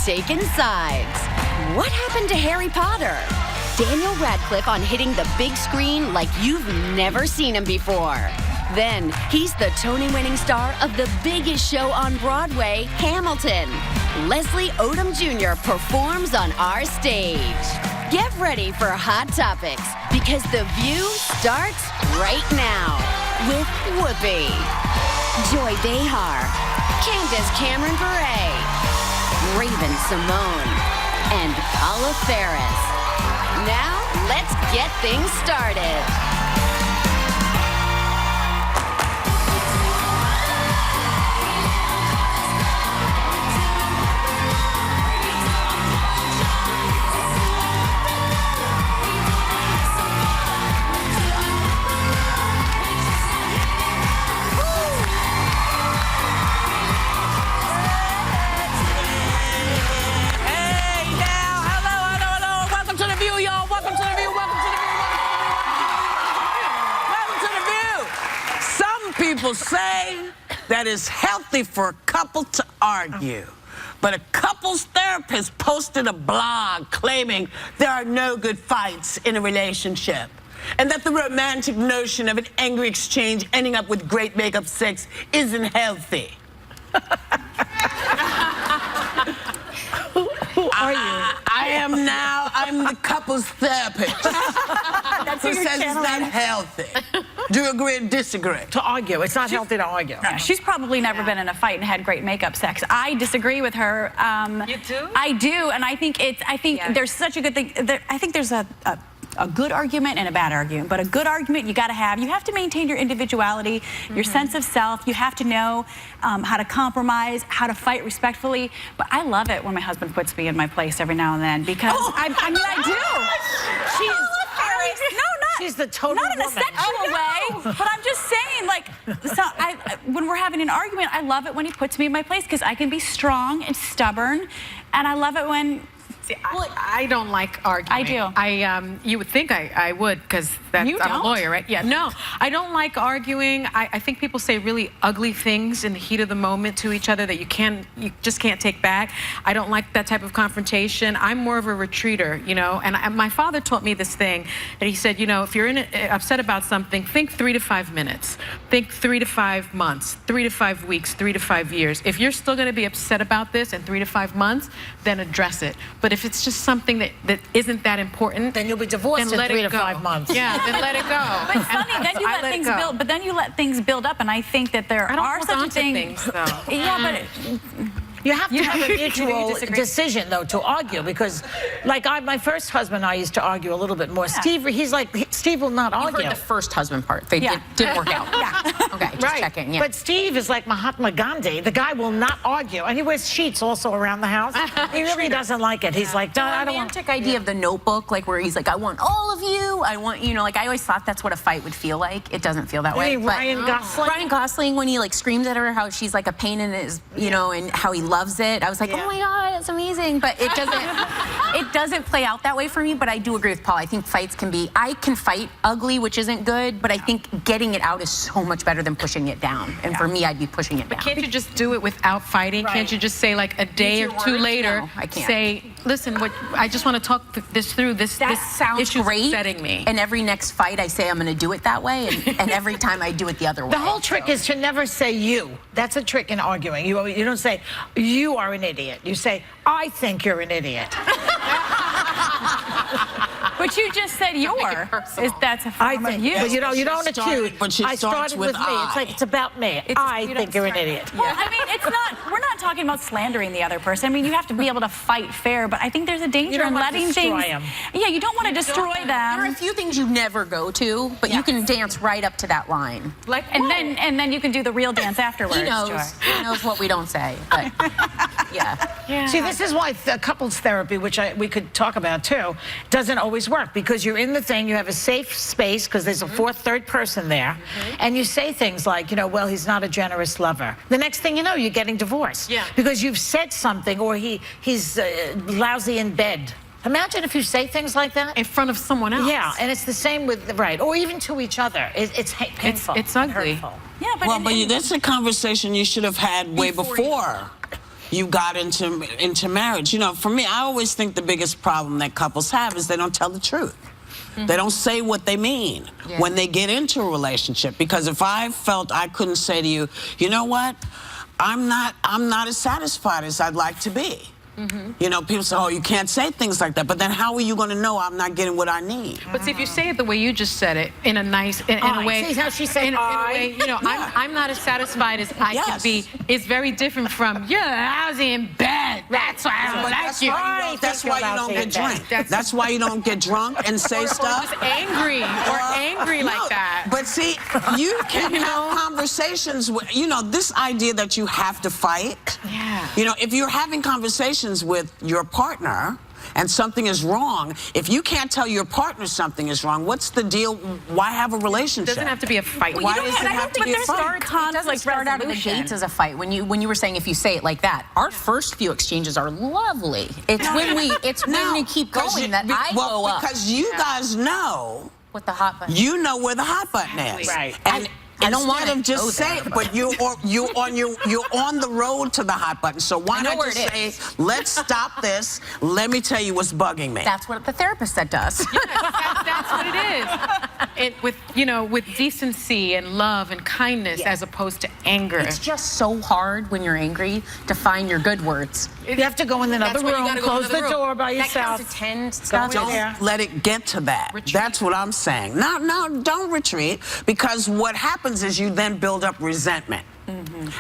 taking sides. What happened to Harry Potter? Daniel Radcliffe on hitting the big screen like you've never seen him before. Then, he's the Tony-winning star of the biggest show on Broadway, Hamilton. Leslie Odom Jr. performs on our stage. Get ready for Hot Topics, because The View starts right now with Whoopi, Joy Behar, Candace Cameron Bure, Raven Simone, and Paula Ferris. Now, let's get things started. People say that it's healthy for a couple to argue. But a couples therapist posted a blog claiming there are no good fights in a relationship, and that the romantic notion of an angry exchange ending up with great make-up sex isn't healthy. Who are you? I'm the couples therapist. That's who says it's not healthy. Do you agree or disagree? To argue. It's not healthy to argue. Yeah, she's probably never been in a fight and had great makeup sex. I disagree with her. You do? I do, and I think there's such a good thing. I think there's a good argument and a bad argument, but a good argument you got to have. You have to maintain your individuality, your sense of self. You have to know how to compromise, how to fight respectfully. But I love it when my husband puts me in my place every now and then, because I mean, I do. She's the total not in a woman. sexual way, but I'm just saying, like, when we're having an argument, I love it when he puts me in my place, because I can be strong and stubborn, and I love it when... See, I don't like arguing. I do. You would think I would, because I'm a lawyer, right? Yeah. No, I don't like arguing. I think people say really ugly things in the heat of the moment to each other that you just can't take back. I don't like that type of confrontation. I'm more of a retreater, you know. And my father taught me this thing that he said, you know, if you're upset about something, think 3 to 5 minutes, think 3 to 5 months, 3 to 5 weeks, 3 to 5 years. If you're still going to be upset about this in 3 to 5 months, then address it. But if it's just something that isn't that important, then you'll be divorced in 3 to 5 months. Yeah, then let it go. But it's funny, then you let things build. But then you let things build up, and I think that there are such things. Yeah, but you have to have a mutual decision, though, to argue, because, like, my first husband and I used to argue a little bit more. Yeah. Steve will not argue. You heard the first husband part. It didn't work out. Yeah. Okay, just checking. Yeah. But Steve is like Mahatma Gandhi. The guy will not argue, and he wears sheets also around the house. He really doesn't like it. He's like, I don't want. The romantic idea of the Notebook, like where he's like, I want all of you. I want, you know, like I always thought that's what a fight would feel like. It doesn't feel that way. Ryan Gosling. Ryan Gosling, when he like screams at her how she's like a pain in his, you know, and how he loves it. I was like, oh my God, that's amazing. But it doesn't play out that way for me. But I do agree with Paul. I think fights I can fight ugly, which isn't good, but I think getting it out is so much better than pushing it down. And for me, I'd be pushing it down. But can't you just do it without fighting? Right. Can't you just say, like, a day or two later, no, I can't. Say, listen, I just want to talk this through. This sounds great. Upsetting me. And every next fight, I say I'm going to do it that way, and every time I do it the other way. The whole trick is to never say you. That's a trick in arguing. You don't say, you are an idiot. You say, I think you're an idiot. But you just said that's a form of you. But you don't accuse. I started with me. It's like, it's about me. I think you're an idiot. Well, I mean, we're not talking about slandering the other person. I mean, you have to be able to fight fair, but I think there's a danger in letting things. Yeah, you don't want to destroy them. There are a few things you never go to, but you can dance right up to that line. And then you can do the real dance afterwards. He knows what we don't say. But yeah. See, this is why couples therapy, which we could talk about too, doesn't always work, because you're in the thing, you have a safe space because there's a third person there, and you say things like, you know, well, he's not a generous lover. The next thing you know, you're getting divorced because you've said something, or he's lousy in bed. Imagine if you say things like that in front of someone else. Yeah, and it's the same with or even to each other. It's painful. It's ugly. Hurtful. Yeah, but that's a conversation you should have had way before. you got into marriage. You know, for me, I always think the biggest problem that couples have is they don't tell the truth. They don't say what they mean when they get into a relationship. Because if I felt I couldn't say to you, you know what, I'm not as satisfied as I'd like to be. You know, people say, oh, you can't say things like that. But then how are you going to know I'm not getting what I need? But see, if you say it the way you just said it, in a nice, in a way, see how she said in a way, you know, I'm not as satisfied as I can be. It's very different from, yeah, I was in bed. That's why I don't like you. That's why you don't get drunk. That's why you don't get drunk and say stuff. Or just angry, like that. But see, you can have conversations with, you know, this idea that you have to fight. Yeah. You know, if you're having conversations with your partner and something is wrong, if you can't tell your partner something is wrong, what's the deal? Why have a relationship? It doesn't have to be a fight. Why does it have to be a fight? It doesn't start out of the gates as a fight. When you were saying if you say it like that, our first few exchanges are lovely. It's when we keep going that I go up. Because you guys know with the hot button. You know where the hot button is. Right. And I don't want to to just say it, but you're on the road to the hot button. So why not just say, let's stop this. Let me tell you what's bugging me. That's what the therapist said to us. That's what it is. With decency and love and kindness as opposed to anger. It's just so hard when you're angry to find your good words. You have to go in another room, close the door by yourself. That counts to 10. Don't let it get to that. Retreat. That's what I'm saying. No, don't retreat, because what happens is you then build up resentment.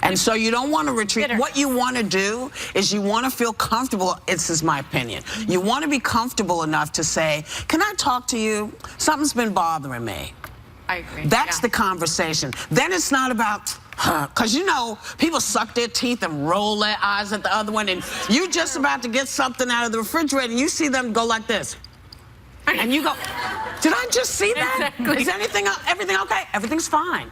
And so you don't want to retreat. What you want to do is you want to feel comfortable. This is my opinion. You want to be comfortable enough to say, can I talk to you? Something's been bothering me. I agree. That's the conversation. Then it's not about, because you know, people suck their teeth and roll their eyes at the other one, and you're just about to get something out of the refrigerator, and you see them go like this. And you go, did I just see that? Exactly. Is everything okay? Everything's fine.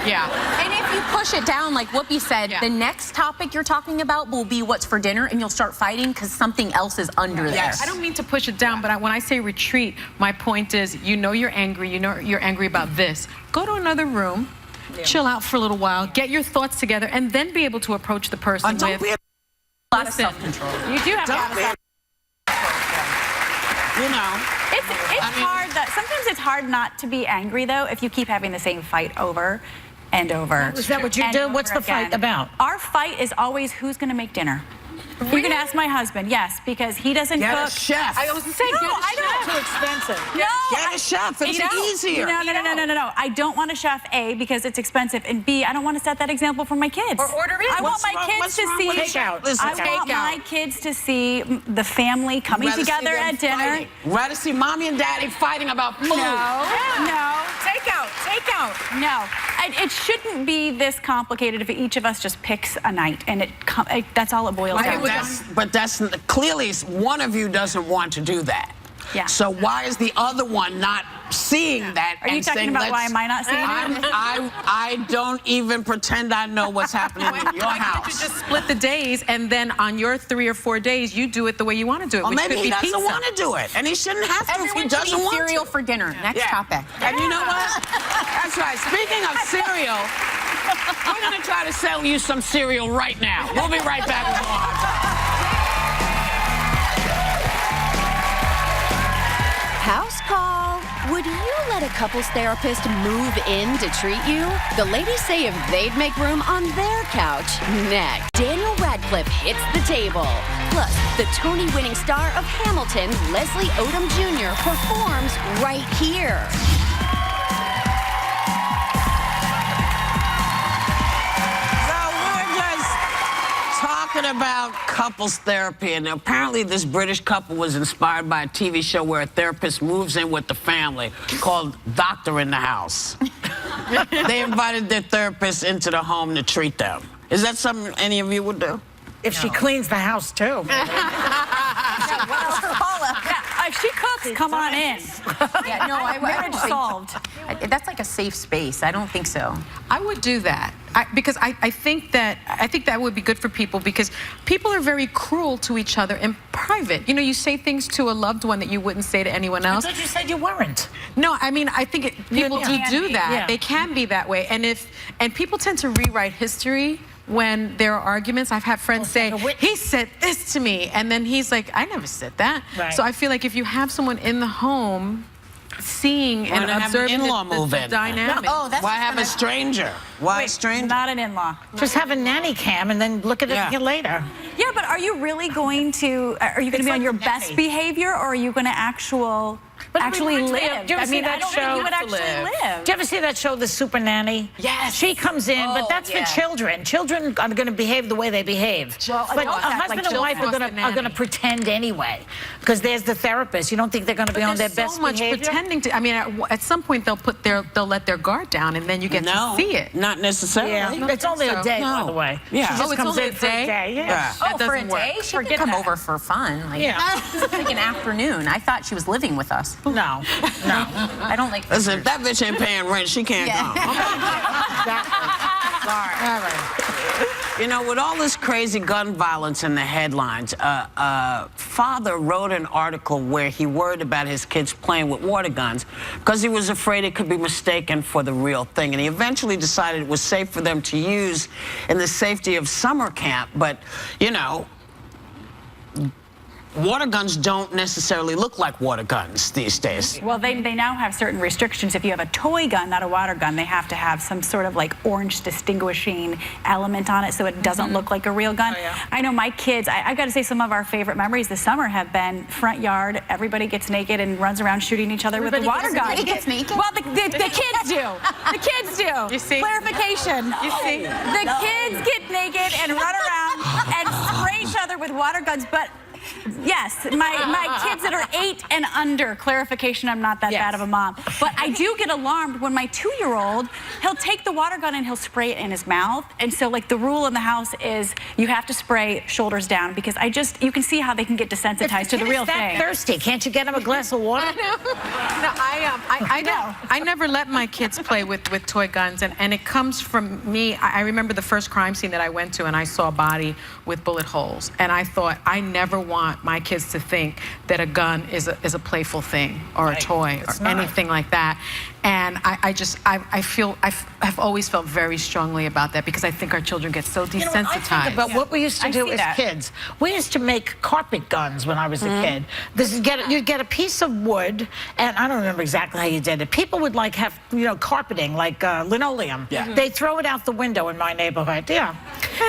Yeah. And if you push it down, like Whoopi said, the next topic you're talking about will be what's for dinner, and you'll start fighting because something else is under there. I don't mean to push it down, but when I say retreat, my point is, you know you're angry, you know you're angry about this. Go to another room, chill out for a little while, get your thoughts together, and then be able to approach the person Don't with be a lot of self-control. You do have to have self-control. You know. It's hard. Sometimes it's hard not to be angry, though, if you keep having the same fight over and over. Is that what you do? What's the fight about? Our fight is always who's going to make dinner. Really? You can ask my husband, yes, because he doesn't cook. Get a chef. I was going to say, no, I don't. Too expensive. No, Get a chef. It's easier. No. I don't want a chef, A, because it's expensive, and B, I don't want to set that example for my kids. Or order in. I want my kids to see. I want my kids to see the family coming together at dinner. Rather see mommy and daddy fighting about food. No. Take out. No. It shouldn't be this complicated if each of us just picks a night, and that's all it boils down to. But that's clearly one of you doesn't want to do that. Yeah. So why is the other one not seeing that? Are you talking about why am I not seeing it? I don't even pretend I know what's happening in your house. Why can't you just split the days, and then on your 3 or 4 days, you do it the way you want to do it? Or maybe he doesn't want to do it, and he shouldn't have to if he doesn't want to. Cereal for dinner. Next topic. And you know what? That's right. Speaking of cereal, we're going to try to sell you some cereal right now. We'll be right back with more Hot Topics. House call. Would you let a couples therapist move in to treat you? The ladies say if they'd make room on their couch. Next, Daniel Radcliffe hits the table. Plus, the Tony-winning star of Hamilton, Leslie Odom Jr., performs right here. About couples therapy, and apparently this British couple was inspired by a TV show where a therapist moves in with the family called Doctor in the House. They invited their therapist into the home to treat them. Is that something any of you would do? If she cleans the house, too. If she cooks, come on in. Yeah, no, marriage solved. That's like a safe space. I don't think so. I would do that because I think that would be good for people, because people are very cruel to each other in private. You know, you say things to a loved one that you wouldn't say to anyone else. I thought you said you weren't. No, I mean, I think people do that. Yeah. They can be that way, and people tend to rewrite history when there are arguments. I've had friends say, he said this to me, and then he's like, I never said that. Right. So I feel like if you have someone in the home seeing and observing the dynamic. Oh, that's why have a stranger? Why a stranger? Not an in-law. Just have a nanny cam and then look at it later. Yeah, but are you really going to, are you going to be on your best behavior, or are you going to actually live? Do you ever see that show? You would actually live. Do you ever see that show, The Super Nanny? Yes. She comes in, but that's for children. Children are going to behave the way they behave. Well, but a husband and wife are going to pretend anyway, because there's the therapist. You don't think they're going to be on their best so much behavior? Pretending to. I mean, at some point they'll let their guard down, and then you get to see it. Not necessarily. Yeah, it's only a day, by the way. Yeah. She just comes in for a day. Yeah. Oh, for a day? She could come over for fun. Like, like an afternoon. I thought she was living with us. No. I don't like. Listen, if that bitch ain't paying rent, she can't come. Sorry. All right. You know, with all this crazy gun violence in the headlines, father wrote an article where he worried about his kids playing with water guns because he was afraid it could be mistaken for the real thing. And he eventually decided it was safe for them to use in the safety of summer camp. But, you know, water guns don't necessarily look like water guns these days. Well, they now have certain restrictions. If you have a toy gun, not a water gun, they have to have some sort of like orange distinguishing element on it so it doesn't look like a real gun. I know my kids, I've got to say some of our favorite memories this summer have been front yard, everybody gets naked and runs around shooting each other with a water gun. Everybody gets naked? Well, the kids do. The kids do. You see? Clarification. You see? The kids get naked and run around and spray each other with water guns, but yes, my kids that are 8 and under, clarification, I'm not that bad of a mom. But I do get alarmed when my 2-year-old, he'll take the water gun and he'll spray it in his mouth. And so like the rule in the house is you have to spray shoulders down because you can see how they can get desensitized to the real thing. Thirsty. Can't you get him a glass of water? I never let my kids play with toy guns, and it comes from me. I remember the first crime scene that I went to, and I saw a body with bullet holes, and I thought I never want my kids to think that a gun is a playful thing or a toy or anything like that. And I've always felt very strongly about that because I think our children get so desensitized. You know, I think about what we used to do as kids. We used to make carpet guns when I was a kid. You'd get a piece of wood, and I don't remember exactly how you did it. People would like have, you know, carpeting, like linoleum. They throw it out the window in my neighborhood.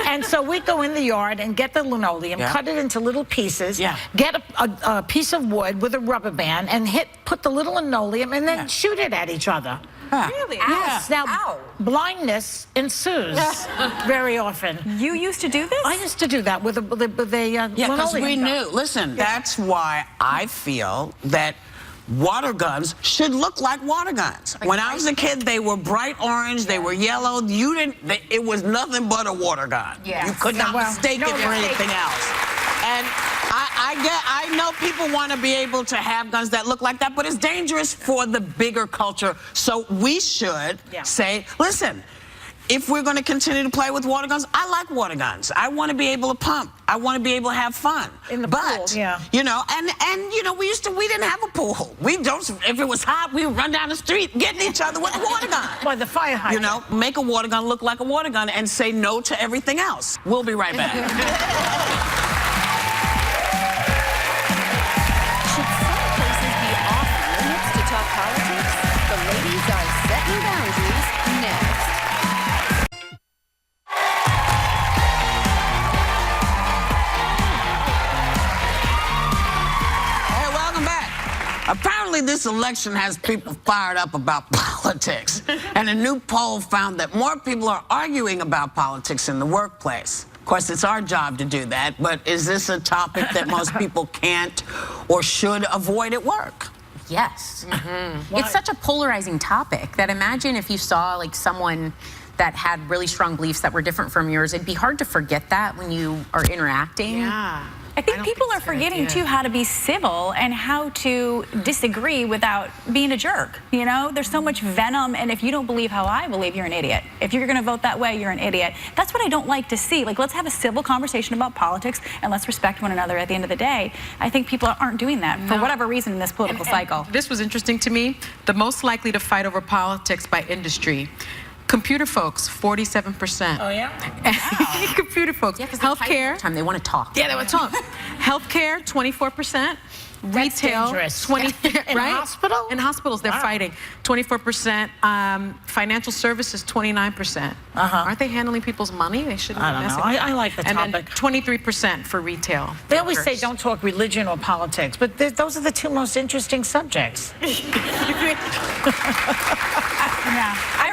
And so we'd go in the yard and get the linoleum, cut it into little pieces, get a piece of wood with a rubber band, and put the little linoleum, and then shoot it at each other. Really? Yes. Now, blindness ensues very often. You used to do this? I used to do that with a linoleum. Because we knew. Listen, that's why I feel that water guns should look like water guns. When I was a kid, they were bright orange, they were yellow. It was nothing but a water gun. You could not mistake it for anything else. And I know people want to be able to have guns that look like that, but it's dangerous for the bigger culture. So we should say, listen, if we're going to continue to play with water guns, I like water guns. I want to be able to pump. I want to be able to have fun. In the pool, you know, and you know, we didn't have a pool. If it was hot, we would run down the street getting each other with a water gun. Well, the fire hydrant. You know, make a water gun look like a water gun and say no to everything else. We'll be right back. Should some places be off limits to talk politics? The ladies are setting boundaries next. Apparently, this election has people fired up about politics. And a new poll found that more people are arguing about politics in the workplace. Of course, it's our job to do that, but is this a topic that most people can't or should avoid at work? Yes. It's such a polarizing topic that imagine if you saw like someone that had really strong beliefs that were different from yours. It'd be hard to forget that when you are interacting. Yeah. I think people are forgetting, too, how to be civil and how to disagree without being a jerk. You know, there's so much venom, and if you don't believe how I believe, you're an idiot. If you're going to vote that way, you're an idiot. That's what I don't like to see. Like, let's have a civil conversation about politics, and let's respect one another at the end of the day. I think people aren't doing that for whatever reason in this political cycle. This was interesting to me. The most likely to fight over politics by industry. Computer folks, 47%. Oh, yeah? Computer folks. Yeah, because Healthcare. they want to talk. Yeah, they want to talk. Healthcare, 24%. Retail, dangerous. 20. In right? hospital? In hospitals, they're fighting. 24%. Financial services, 29%. Aren't they handling people's money? They shouldn't. I don't know. I like the and topic. And then 23% for retail. They always say don't talk religion or politics, but those are the two most interesting subjects.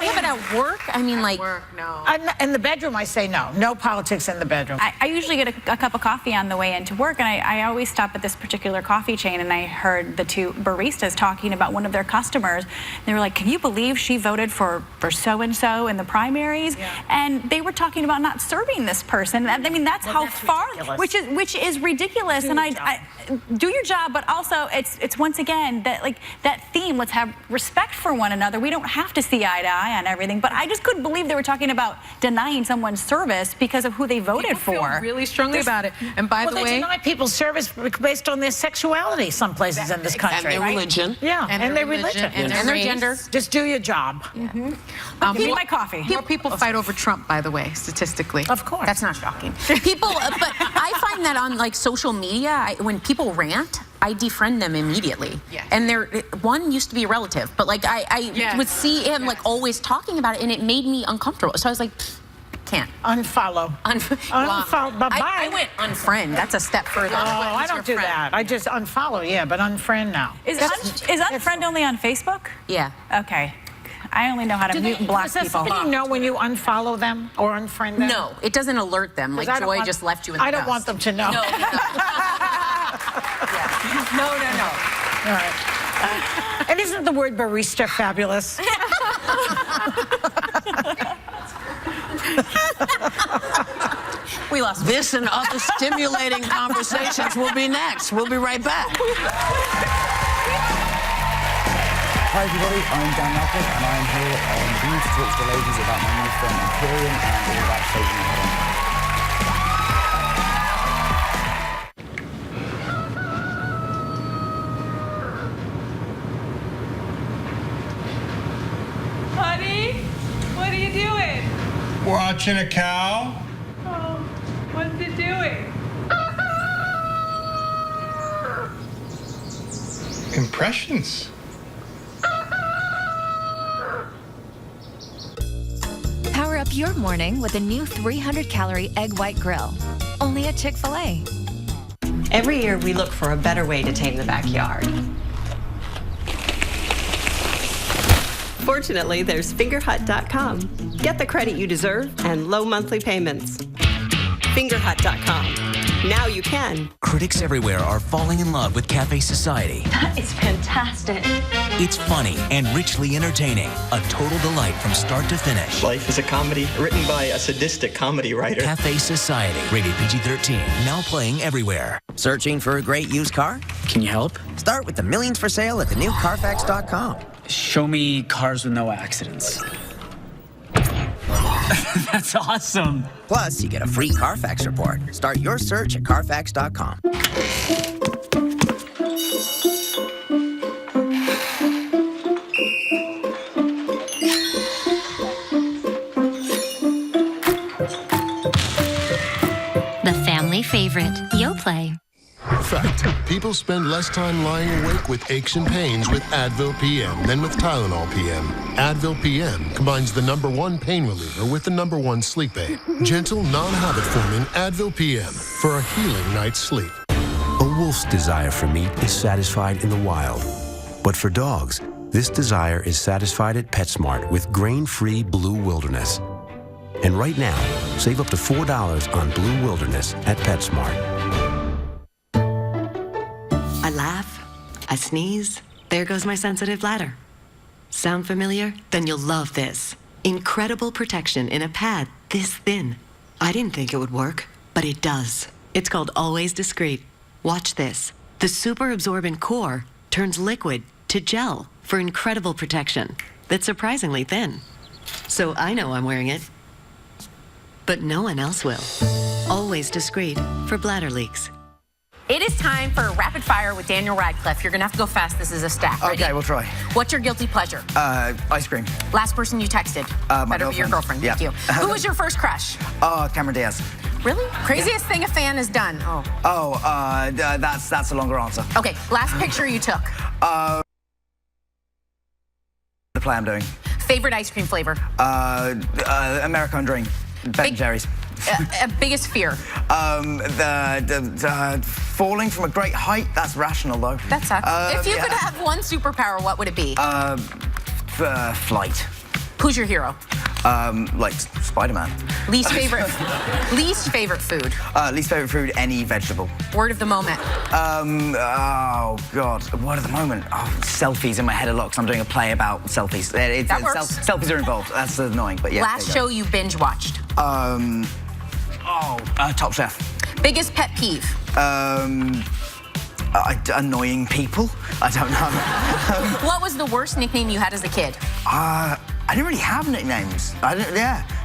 Yeah, but at work, I mean, like, Work, no. In the bedroom, I say no. No politics in the bedroom. I usually get a cup of coffee on the way into work, and I always stop at this particular coffee chain, and I heard the two baristas talking about one of their customers. They were like, can you believe she voted for so-and-so in the primaries? Yeah. And they were talking about not serving this person. I mean, that's how that's far, ridiculous. which is ridiculous. And I do your job, but also it's once again that theme, let's have respect for one another. We don't have to see eye to eye on everything, but I just couldn't believe they were talking about denying someone's service because of who they voted People for. feel really strongly about it. And by the They way, deny people's service based on their sexuality some places in this country. And their religion. Yeah, and their religion. and their race. gender. Just do your job. Give me my coffee. More people fight over Trump, by the way, statistically. Of course. that's not shocking. People, but I find that on like social media, when people rant, I defriend them immediately. Yes. And one used to be a relative, but like I Yes. would see him like always talking about it, and it made me uncomfortable. So I was like, can't. Unfollow. Unfollow. Bye-bye. I went unfriend. That's a step further. Oh, I don't do that. I just unfollow, yeah, but unfriend now. Is unfriend only on Facebook? Yeah. Okay. I only know how to mute and block Does people. somebody know when you unfollow them or unfriend them? No, it doesn't alert them. Like 'Cause I don't Joy want- just left you in the I don't dust. want them to know. No, no, no. Yeah. No. All right. And isn't the word barista fabulous? We lost. This and other stimulating conversations will be next. We'll be right back. Hi everybody, I'm Dan Radcliffe and I'm here on the to talk to the ladies about my new film Emporium and all about saving the home. Honey, what are you doing? Watching a cow. Oh, what's it doing? Impressions. Power up your morning with a new 300-calorie egg white grill. Only at Chick-fil-A. Every year we look for a better way to tame the backyard. Fortunately, there's fingerhut.com. Get the credit you deserve and low monthly payments. Fingerhut.com. Now you can. Critics everywhere are falling in love with Cafe Society. That is fantastic. It's funny and richly entertaining. A total delight from start to finish. Life is a comedy written by a sadistic comedy writer. Cafe Society, rated PG-13, now playing everywhere. Searching for a great used car? Can you help? Start with the millions for sale at the new Carfax.com. Show me cars with no accidents. That's awesome. Plus, you get a free Carfax report. Start your search at Carfax.com. The family favorite, Yoplait. Fact, people spend less time lying awake with aches and pains with Advil PM than with Tylenol PM. Advil PM combines the #1 pain reliever with the #1 sleep aid. Gentle, non-habit-forming Advil PM for a healing night's sleep. A wolf's desire for meat is satisfied in the wild. But for dogs, this desire is satisfied at PetSmart with grain-free Blue Wilderness. And right now, save up to $4 on Blue Wilderness at PetSmart. I laugh, I sneeze, there goes my sensitive bladder. Sound familiar? Then you'll love this. Incredible protection in a pad this thin. I didn't think it would work, but it does. It's called Always Discreet. Watch this. The super absorbent core turns liquid to gel for incredible protection that's surprisingly thin. So I know I'm wearing it, but no one else will. Always Discreet for bladder leaks. It is time for rapid fire with Daniel Radcliffe. You're gonna have to go fast. This is a stack. Ready? Okay, we'll try. What's your guilty pleasure? Ice cream. Last person you texted? My Better be your girlfriend. Yeah. Thank you. Who was your first crush? Cameron Diaz. Really? Craziest thing a fan has done? Oh. Oh, that's a longer answer. Okay, last picture you took. The play I'm doing. Favorite ice cream flavor? American Dream. Ben & Jerry's. Biggest fear? Falling from a great height. That's rational, though. That sucks. If you could have one superpower, what would it be? Flight. Who's your hero? Like Spider-Man. Least favorite food? Least favorite food, any vegetable. Word of the moment? Oh, God. Word of the moment? Oh, selfies in my head a lot because I'm doing a play about selfies. That works. Selfies are involved. That's annoying, but yeah. Last show you binge watched? Top Chef. Biggest pet peeve? Annoying people. I don't know. What was the worst nickname you had as a kid? I didn't really have nicknames. I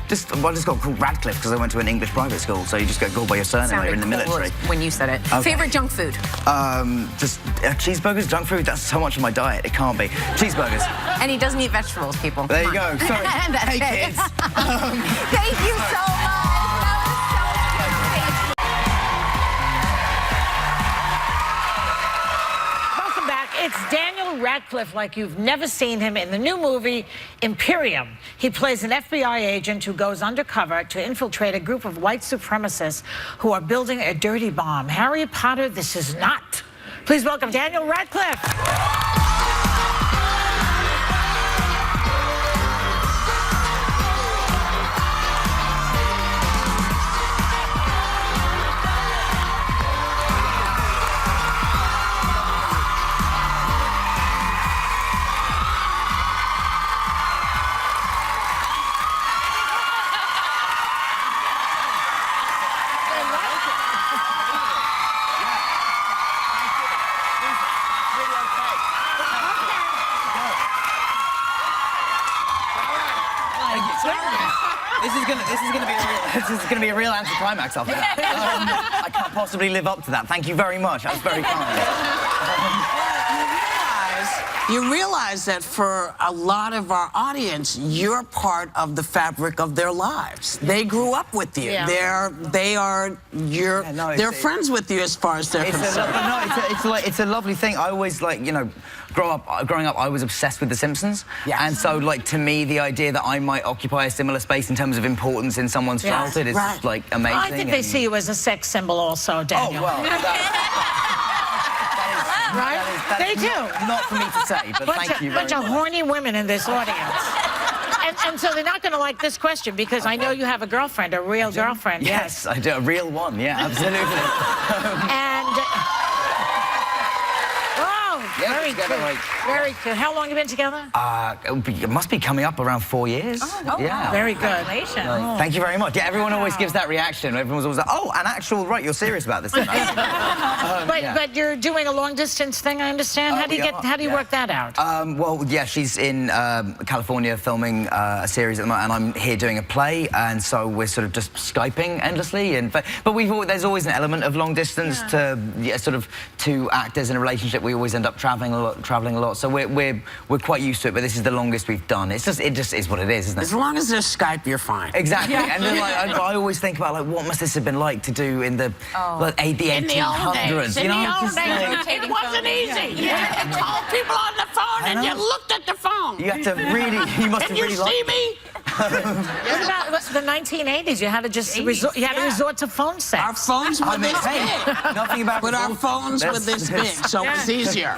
just got called Radcliffe because I went to an English private school, so you just get called by your surname when you're in the military. When you said it. Okay. Favorite junk food? Just cheeseburgers, junk food. That's so much of my diet. It can't be. Cheeseburgers. And he doesn't eat vegetables, people. There you go. Sorry. Hey, kids. Thank you so much. It's Daniel Radcliffe like you've never seen him in the new movie, Imperium. He plays an FBI agent who goes undercover to infiltrate a group of white supremacists who are building a dirty bomb. Harry Potter, this is not. Please welcome Daniel Radcliffe. This is gonna be a real anticlimax after that. I can't possibly live up to that. Thank you very much. That was very kind. You realize that for a lot of our audience, you're part of the fabric of their lives. They grew up with you. Yeah. They're friends with you as far as they're concerned. It's a lovely thing. I always growing up, I was obsessed with The Simpsons. Yeah. And so, to me, the idea that I might occupy a similar space in terms of importance in someone's childhood is amazing. I think they see you as a sex symbol also, Daniel. Oh, well. Right? They do. Not for me to say, but thank you very much. Bunch of horny women in this audience. And so they're not going to like this question because I know you have a girlfriend, a real girlfriend. Yes, I do. A real one, yeah, absolutely. Very cute. Very cute. How long have you been together? It must be coming up around 4 years. Oh, yeah. Very good. Congratulations. Thank you very much. Yeah, everyone always gives that reaction. Everyone's always like, oh, an actual, right, you're serious about this. But you're doing a long distance thing, I understand. How do you work that out? Well, yeah, she's in California filming a series at the moment, and I'm here doing a play, and so we're sort of just Skyping endlessly. But there's always an element of long distance to two actors in a relationship. We always end up traveling a lot. So we're quite used to it. But this is the longest we've done. It just is what it is, isn't it? As long as there's Skype, you're fine. Exactly. Yeah. And then, I always think about what must this have been like to do in the 1800s. It wasn't easy. You had to call people on the phone, and you looked at the phone. You have to really. You must have really liked it. Can you see me? What about the 1980s? You had to just resort to phone sex. Our phones were this big. Nothing about. But our phones were this big, so it was easier.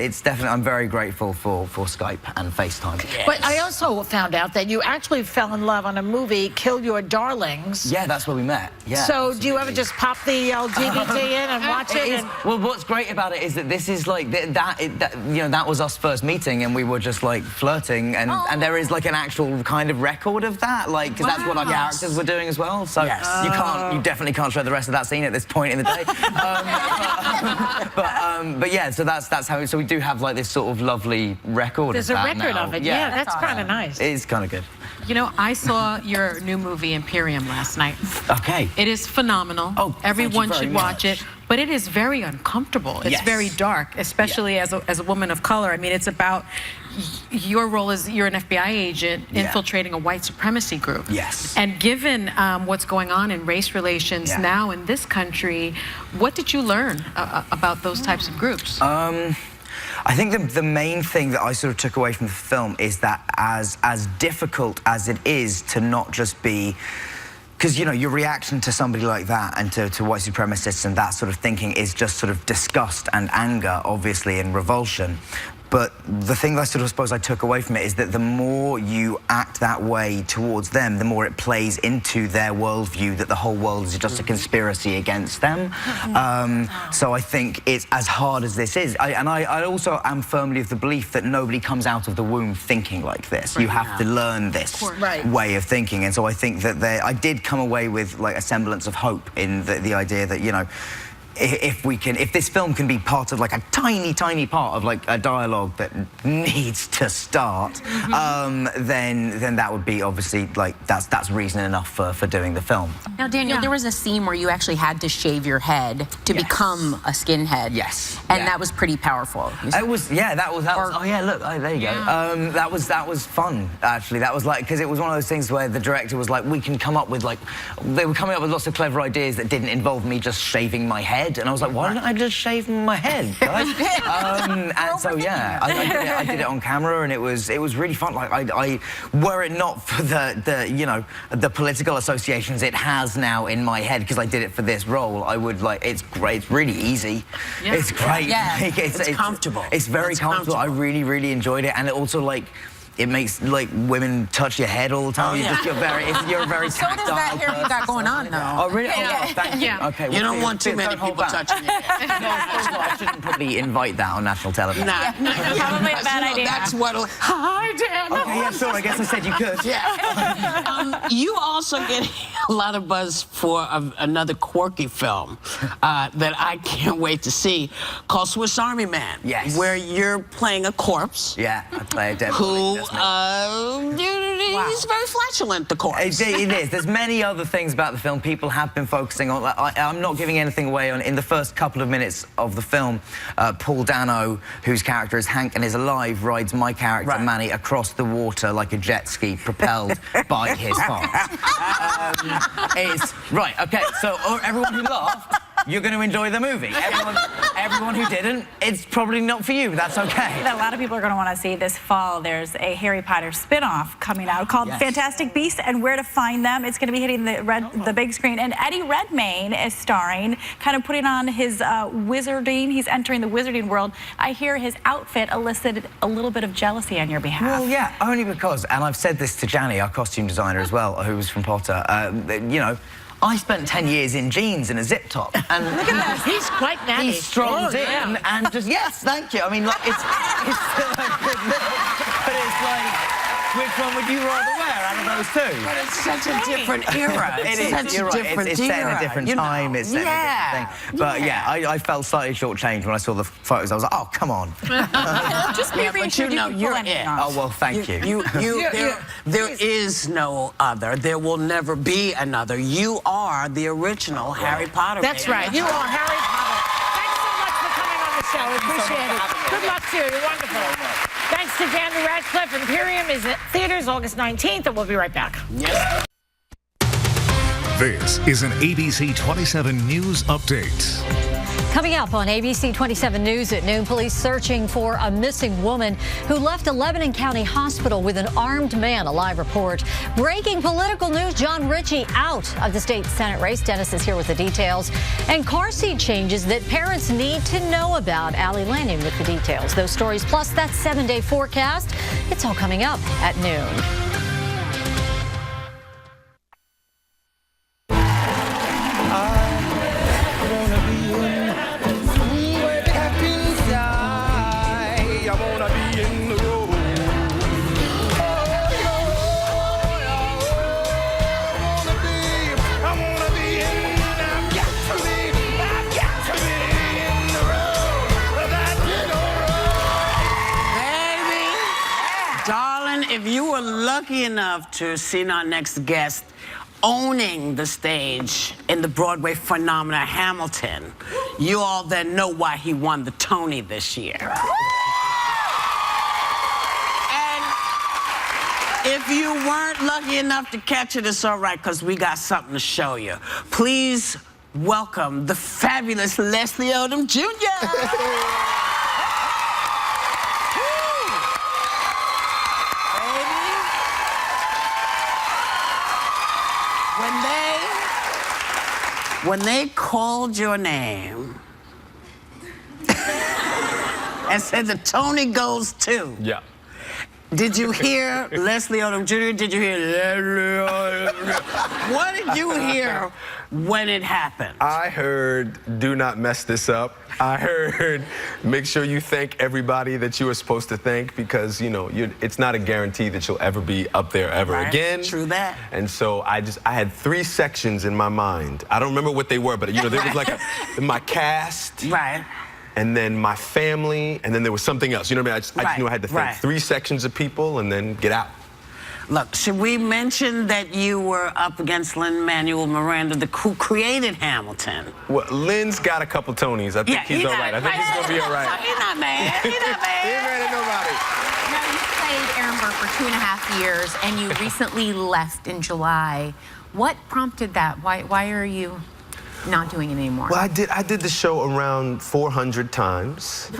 It's definitely. I'm very grateful for Skype and FaceTime. Yes. But I also found out that you actually fell in love on a movie, Kill Your Darlings. Yeah, that's where we met. Yeah. So do you ever just pop the DVD in and watch it? Well, what's great about it is that this is that was us first meeting, and we were just flirting, and there is an actual kind of record of that, because that's what our characters were doing as well. So you definitely can't show the rest of that scene at this point in the day. But yeah, so that's how. So we do have this sort of lovely record. There's of that a record now. of it. Yeah, that's kind of nice. It is kind of good. You know, I saw your new movie, Imperium, last night. Okay. It is phenomenal. Oh, everyone thank you should very watch much. it. But it is very uncomfortable. It's Yes. very dark, especially as a woman of color. I mean, it's about your role as you're an FBI agent infiltrating a white supremacy group. Yes. And given what's going on in race relations now in this country, what did you learn about those types of groups? I think the main thing that I sort of took away from the film is that as difficult as it is to not just be, because, you know, your reaction to somebody like that and to white supremacists and that sort of thinking is just sort of disgust and anger, obviously, and revulsion. But the thing that I sort of suppose I took away from it is that the more you act that way towards them, the more it plays into their worldview that the whole world is just a conspiracy against them. So I think it's as hard as this is. I also am firmly of the belief that nobody comes out of the womb thinking like this. You have to learn this way of thinking. And so I think that I did come away with like a semblance of hope in the idea that, you know, if this film can be part of like a tiny part of like a dialogue that needs to start, then that would be obviously like that's reason enough for doing the film. Now, Daniel, there was a scene where you actually had to shave your head to become a skinhead. Yes. And that was pretty powerful. It was, that was. Oh yeah, look, there you go. That was fun actually. That was like, because it was one of those things where the director was like, we can come up with like, they were coming up with lots of clever ideas that didn't involve me just shaving my head. And I was like, why don't I just shave my head, guys? And so yeah, I did it on camera, and it was really fun. Like I were it not for the you know, the political associations it has now in my head, because I did it for this role, I would like, it's great, it's really easy, it's great, like, it's comfortable, it's very comfortable. I really enjoyed it, and it also like, it makes like women touch your head all the time. You're a very So does that hair you got going on, though. Oh really? Oh, thank you. Okay. You don't want too many people touching your head. I shouldn't probably invite that on national television. Probably a bad idea. That's what'll. Hi, Dan. Okay, yeah, sure. I guess I said you could. Yeah. You also get a lot of buzz for another quirky film that I can't wait to see, called Swiss Army Man. Yes. Where you're playing a corpse. Yeah, I play a dead body. He's very flatulent, the corpse. It is. There's many other things about the film people have been focusing on. I'm not giving anything away. In the first couple of minutes of the film, Paul Dano, whose character is Hank and is alive, rides my character, Manny, across the water like a jet ski propelled by his fart. Right, okay, so everyone who laughed, you're going to enjoy the movie. Everyone who didn't, it's probably not for you. That's okay. That a lot of people are going to want to see this fall. There's a Harry Potter spin-off coming out called Fantastic Beasts and Where to Find Them. It's going to be hitting the big screen. And Eddie Redmayne is starring, kind of putting on his wizarding. He's entering the wizarding world. I hear his outfit elicited a little bit of jealousy on your behalf. Well, yeah, only because, and I've said this to Janny, our costume designer as well, who was from Potter, you know, I spent 10 years in jeans and a zip top, and look at that. He's quite natty. He strolled in and just thank you. I mean, like it's still a good look, but it's like, which one would you rather wear out of those two? But it's such a different era. It is. You're right. It's set in a different time. It's set in a different thing. But I felt slightly shortchanged when I saw the photos. I was like, oh, come on. Just be reassured, but you know, you're it. Oh well, thank you. There is no other. There will never be another. You are the original Harry Potter. That's right. You are Harry Potter. Thanks so much for coming on the show. We appreciate it. Good luck to you. You're wonderful. Thanks to Daniel Radcliffe. Imperium is at theaters August 19th, and we'll be right back. Yes. This is an ABC 27 News Update. Coming up on ABC 27 News at noon, police searching for a missing woman who left a Lebanon County hospital with an armed man. A live report. Breaking political news, John Ritchie out of the state Senate race. Dennis is here with the details. And car seat changes that parents need to know about. Allie Lanyon with the details. Those stories plus that 7-day forecast. It's all coming up at noon. If if you were lucky enough to have seen our next guest owning the stage in the Broadway phenomenon Hamilton, you all then know why he won the Tony this year. And if you weren't lucky enough to catch it, it's all right, because we got something to show you. Please welcome the fabulous Leslie Odom Jr. When they called your name and said the Tony goes to. Yeah. Did you hear Leslie Odom Jr.? Did you hear Leslie Odom? What did you hear when it happened? I heard, do not mess this up. I heard, make sure you thank everybody that you were supposed to thank, because, you know, it's not a guarantee that you'll ever be up there ever again. True that. And so I had 3 sections in my mind. I don't remember what they were, but, you know, there was like my cast. Right. And then my family, and then there was something else. You know what I mean? I just knew I had to thank 3 sections of people and then get out. Look, should we mention that you were up against Lin-Manuel Miranda, who created Hamilton? Well, Lin's got a couple Tonys. I think he's all right. I think he's going to be all right. He's not mad. He's not mad. He ain't mad at nobody. Now, you played Aaron Burr for 2.5 years, and you recently left in July. What prompted that? Why are you not doing it anymore? Well, I did the show around 400 times.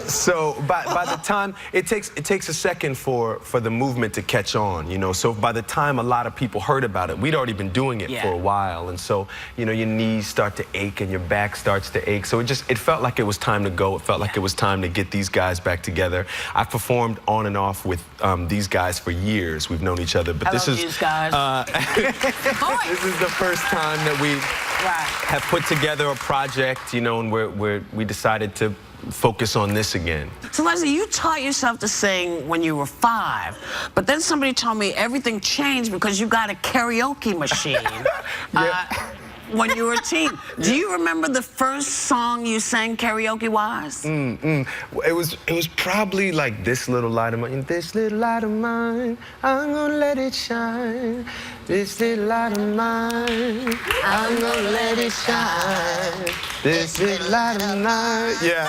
So by the time it takes a second for the movement to catch on, you know. So by the time a lot of people heard about it, we'd already been doing it for a while, and so, you know, your knees start to ache and your back starts to ache. So it felt like it was time to go. It felt like it was time to get these guys back together. I've performed on and off with these guys for years. We've known each other, but this is these guys. this is the first time that we have put together a project, you know, and we decided to focus on this again. So, Leslie, you taught yourself to sing when you were 5, but then somebody told me everything changed because you got a karaoke machine when you were a teen. Do you remember the first song you sang karaoke-wise? It was probably like This Little Light of Mine. This little light of mine, I'm gonna let it shine. This little light of mine, I'm gonna let it shine. This little light of mine. Yeah.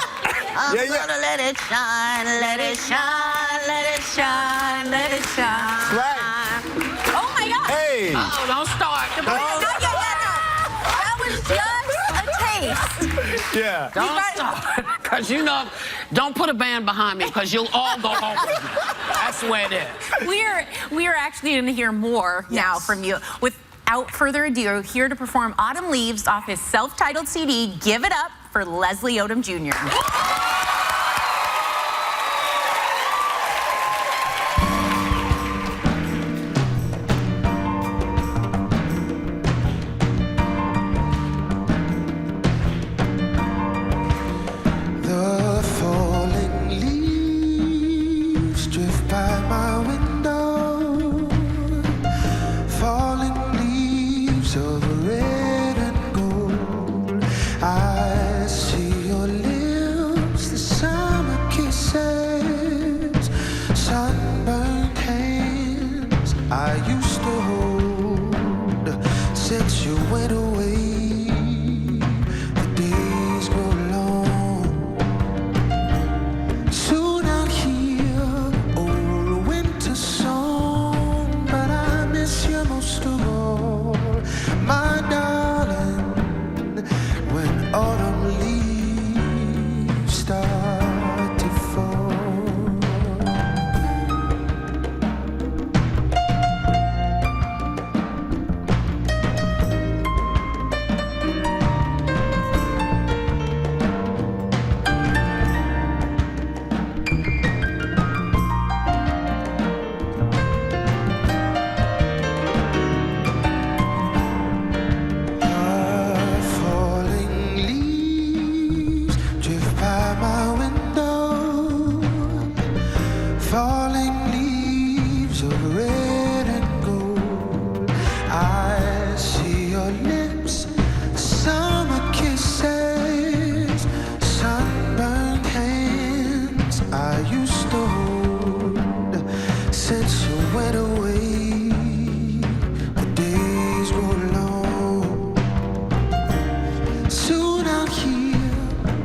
I'm gonna let it shine, let it shine, let it shine, let it shine. Right. Oh my God. Hey. Oh, don't start. That was just a taste. Yeah. Don't start. Because, you know, don't put a band behind me, because you'll all go home with me. That's the way it is. We are actually going to hear more now from you. Without further ado, here to perform Autumn Leaves off his self-titled CD, Give It Up for Leslie Odom Jr. I see your lips Soon I'll hear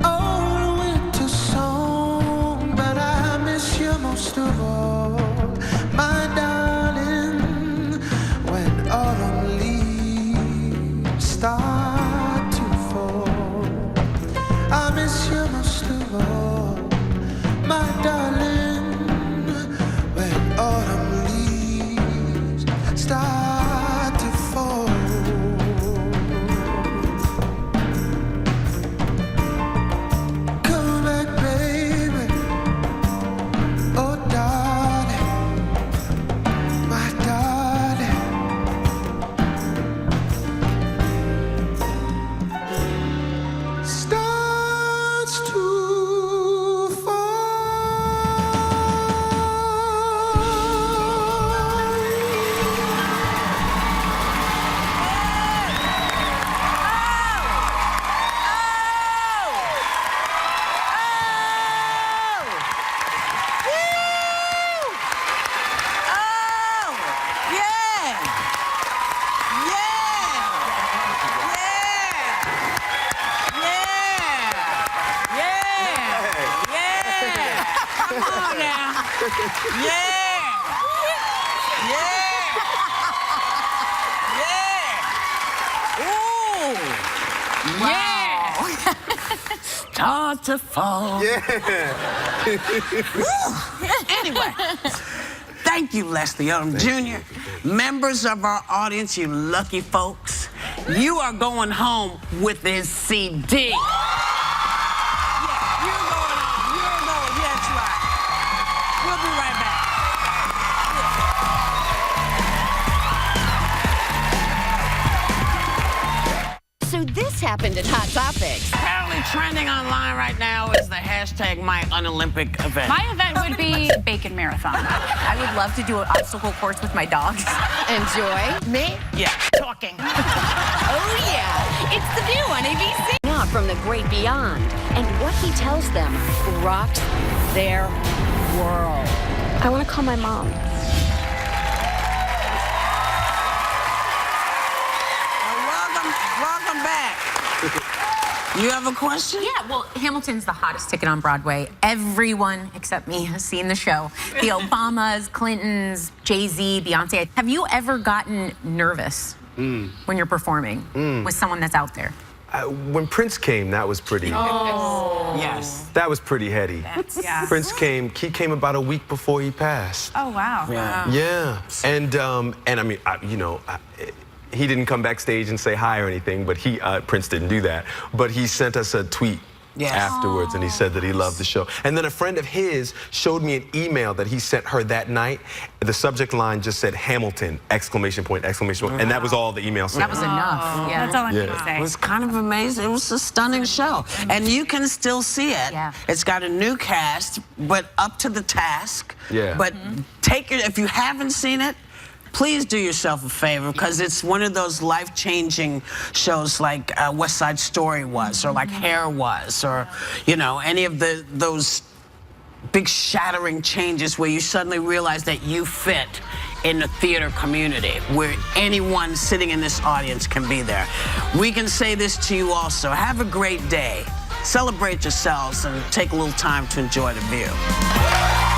old winter song, but I miss you most of all, my darling. When autumn leaves start to fall, I miss you most of all, my darling. When autumn leaves start to fall. Come back, baby. Oh, darling, my darling. Starts to Come on now. Yeah. Yeah. Yeah. Ooh. Yeah. Start to fall. Yeah. Anyway. Thank you, Leslie Odom Jr. Members of our audience, you lucky folks, you are going home with this CD. Yeah, you're going home. You're going. Yeah, that's right. We'll be right back. So this happened at Hot Topics. Apparently trending online right now is the hashtag #MyUnOlympic event. My event would be bacon marathon. I would love to do an obstacle course with my dogs. Enjoy. Me? Yeah. Talking. Oh, yeah. It's the view on ABC. Now from the great beyond. And what he tells them rocks their world. I want to call my mom. Welcome back. You have a question? Yeah, well, Hamilton's the hottest ticket on Broadway. Everyone except me has seen the show. The Obamas, Clintons, Jay-Z, Beyonce. Have you ever gotten nervous when you're performing with someone that's out there? When Prince came, that was pretty. Oh. Yes. That was pretty heady. Yeah. Prince came. He came about a week before he passed. Oh, wow. Yeah. And I mean, he didn't come backstage and say hi or anything, but Prince didn't do that. But he sent us a tweet afterwards, and he said that he loved the show. And then a friend of his showed me an email that he sent her that night. The subject line just said Hamilton, ! And that was all the email said. That was enough. Yeah. That's all I'm going to say. It was kind of amazing. It was a stunning show. And you can still see it. Yeah. It's got a new cast, but up to the task. Yeah. But take it, if you haven't seen it, please do yourself a favor, because it's one of those life-changing shows like West Side Story was, or like Hair was, or, you know, any of those big shattering changes where you suddenly realize that you fit in the theater community, where anyone sitting in this audience can be there. We can say this to you also. Have a great day. Celebrate yourselves and take a little time to enjoy the view.